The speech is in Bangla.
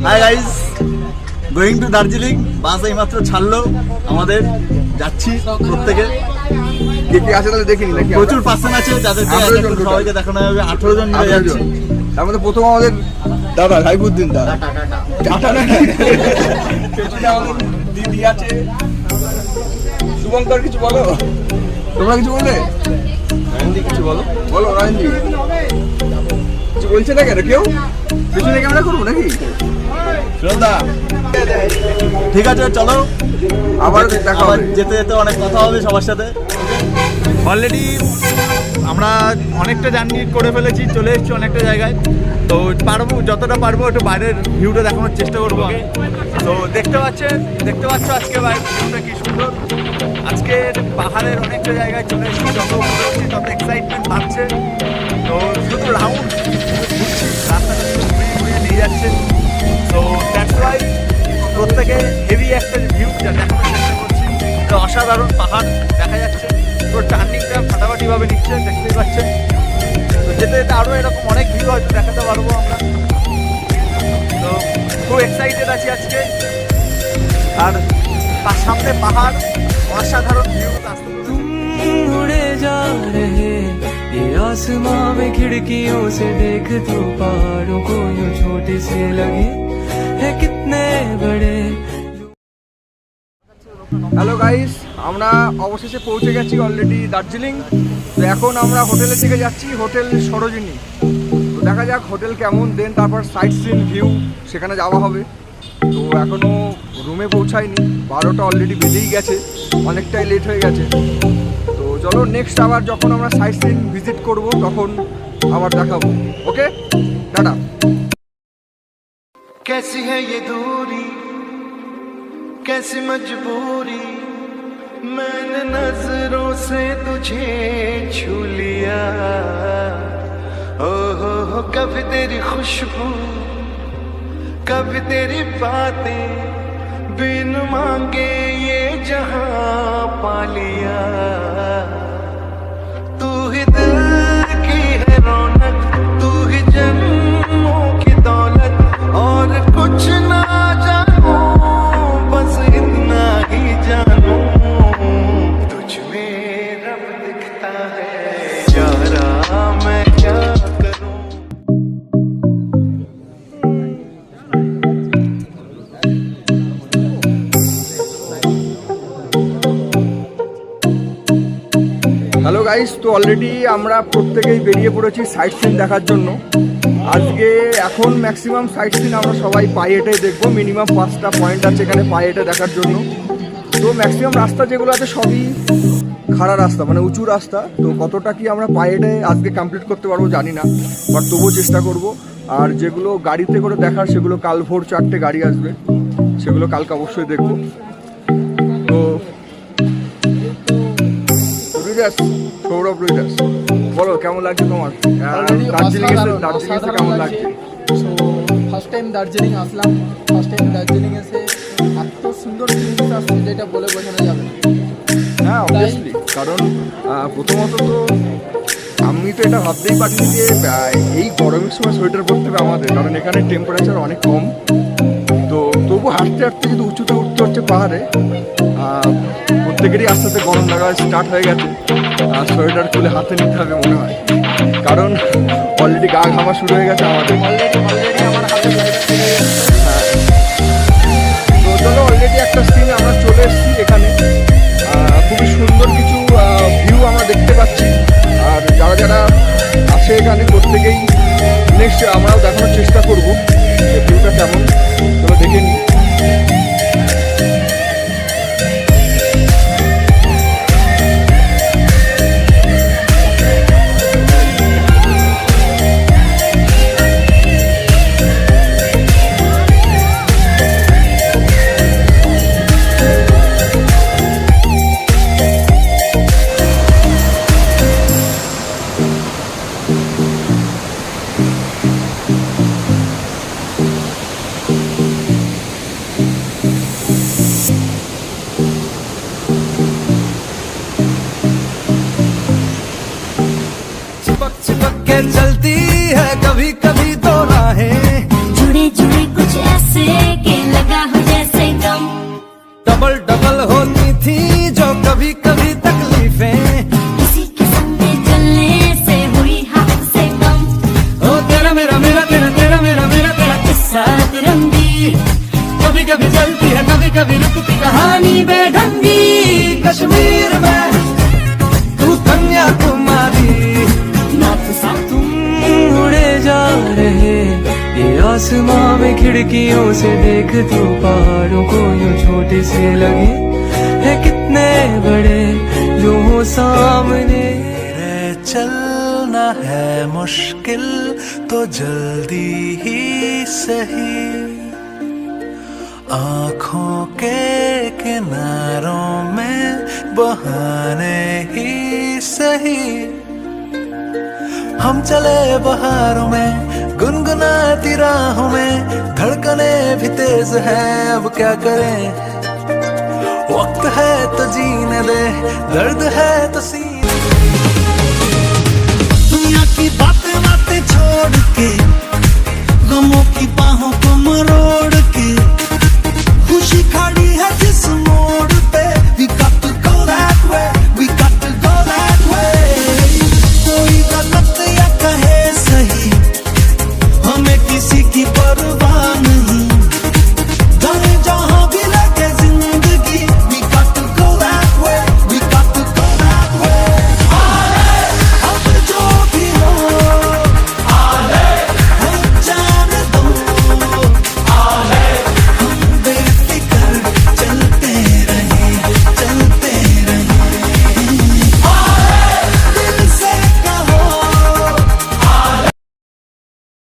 High guys, going to Darjeeling. Bus এইমাত্র ছাড়লো আমাদের, যাচ্ছি প্রত্যেকে। কে কে আছে তাহলে দেখিনি নাকি? প্রচুর পার্সন আছে যাদেরকে সবাইকে দেখানো হবে। 18 জন মিলে যাচ্ছি। তার মধ্যে প্রথম আমাদের দাদা সাইফুদ্দিন দাদা, টাটা নাকি পেছনে আমাদের দিদি আছে শুভঙ্কর। কিছু বলো, তোমরা কিছু বললে? রায়নদি কিছু বলো, বলো রায়নদি। কিছু বলছে না কেন কেউ? পেছনে ক্যামেরা করবো নাকি? শ্রদ্ধা, ঠিক আছে চলো, আবার দেখা হবে। যেতে যেতে অনেক কথা হবে সবার সাথে। অলরেডি আমরা অনেকটা জার্নি করে ফেলেছি, চলে এসেছি অনেকটা জায়গায়। তো পারবো, যতটা পারবো একটু বাইরের ভিউটা দেখানোর চেষ্টা করবো। তো দেখতে পাচ্ছ আজকে বাইরের ভিউটা কি সুন্দর। আজকে পাহাড়ের অনেকটা জায়গায় চলে এসেছি, যত এক্সাইটমেন্ট বাড়ছে। তো শুধু রাউন্ড রাস্তাটা ঘুরিয়ে নিয়ে যাচ্ছে। তো দ্যাটস ওয়াই প্রত্যেকে হেভি একটা ভিউ দেখানোর চেষ্টা করছি। তো অসাধারণ পাহাড় দেখা যাচ্ছে, পুরো টার্নিংটা ফাটাফাটিভাবে নিচ্ছে, দেখতেই পাচ্ছেন। তো যেতে যেতে আরও এরকম অনেক ভিউ হয়তো দেখাতে পারবো আমরা। তো খুব এক্সাইটেড আছি আজকে। আর তার সামনে পাহাড়, অসাধারণ ভিউ। उड़े जा रहे ये आसमां में खिड़कियों से देख तो पहाड़ों को यूं छोटे से लगे है कितने बड़े। হ্যালো গাইস, আমরা অবশেষে পৌঁছে গেছি অলরেডি দার্জিলিং। তো এখন আমরা হোটেলের দিকে যাচ্ছি, হোটেল সরোজিনী। তো দেখা যাক হোটেল কেমন, দেন তারপর সাইট সিন ভিউ সেখানে যাওয়া হবে। তো এখনও রুমে পৌঁছায়নি, 12টা অলরেডি বেজেই গেছে, অনেকটাই লেট হয়ে গেছে। তো চলো নেক্সট আবার যখন আমরা সাইট সিন ভিজিট করব তখন আবার দেখাবো। ওকে, টাটা। कैसी है ये दूरी, कैसी मजबूरी, मैंने नजरों से तुझे छू लिया। ओ हो कभी तेरी खुशबू, कभी तेरी बातें, बिन मांगे ये जहां पा लिया। तू ही दिल की है रौनक, तू ही जन्मों की दौलत, और कुछ ना जानूं, बस इतना ही जानूं, तुझ में रब दिखता है, यारा मैं क्या करूं। হ্যালো গাইস, তো অলরেডি আমরা প্রত্যেকেই বেরিয়ে পড়েছি সাইট সিন দেখার জন্য। আজকে এখন ম্যাক্সিমাম সাইট সিন আমরা সবাই পায়ে হেঁটে দেখবো। মিনিমাম 5টা পয়েন্ট আছে এখানে পায়ে হেঁটে দেখার জন্য। তো ম্যাক্সিমাম রাস্তা যেগুলো আছে সবই খাড়া রাস্তা, মানে উঁচু রাস্তা। তো কতটা কি আমরা পায়ে হেঁটে আজকে কমপ্লিট করতে পারবো জানি না, বাট তবুও চেষ্টা করব। আর যেগুলো গাড়িতে করে দেখার সেগুলো কাল ভোর 4টে গাড়ি আসবে, সেগুলো কালকে অবশ্যই দেখবো। তো সৌরভ রুইদাস, বলো কেমন লাগছে তোমার দার্জিলিং এসে কেমন লাগছে? সো ফার্স্ট টাইম দার্জিলিং আসলাম। ফার্স্ট টাইম দার্জিলিং এসে এত সুন্দর ফিলিংস আসছে যেটা বলে বোঝানো যাবে না। হ্যাঁ অবভিয়াসলি, কারণ প্রথমত তো আমি তো এটা ভাবতেই পারিনি যে এই গরমের সময় সোয়েটার পরতে হবে আমাদের, কারণ এখানে টেম্পারেচার অনেক কম। তো তবু হাঁটতে হাঁটতে যদি উঁচুতে উঠতে হচ্ছে পাহাড়ে, প্রত্যেকেরই আস্তে আস্তে গরম লাগা স্টার্ট হয়ে গেছে। সোয়েটার খুলে হাতে নিতে হবে মনে হয়, কারণ অলরেডি গা ঘামা শুরু হয়ে গেছে আমাদের। অলরেডি আমার হাতে হ্যাঁ, তো চলো অলরেডি একটা সিন আমরা চলে এসেছি এখানে। খুবই সুন্দর কিছু ভিউ আমরা দেখতে পাচ্ছি। আর যারা যারা আছে এখানে প্রত্যেকেই নেক্সট আমরাও দেখানোর চেষ্টা করবো যে ভিউটা কেমন, চলো দেখে নিই। चलती है कभी कभी तो राहें, जुड़ी जुड़ी कुछ ऐसे कश्मीर में तू कन्याकुमारी तुम उड़े जा रहे ये आसमां में खिड़कियों से देख तू पहाड़ों को यूं छोटे से लगे है कितने बड़े जो हो सामने चलना है मुश्किल तो जल्दी ही सही आँखों के किनारों में बहाने ही सही हम चले बहारों में गुनगुनाती राहों में धड़कने भी तेज है अब क्या करें वक्त है तो जीने दे दर्द है तो सीने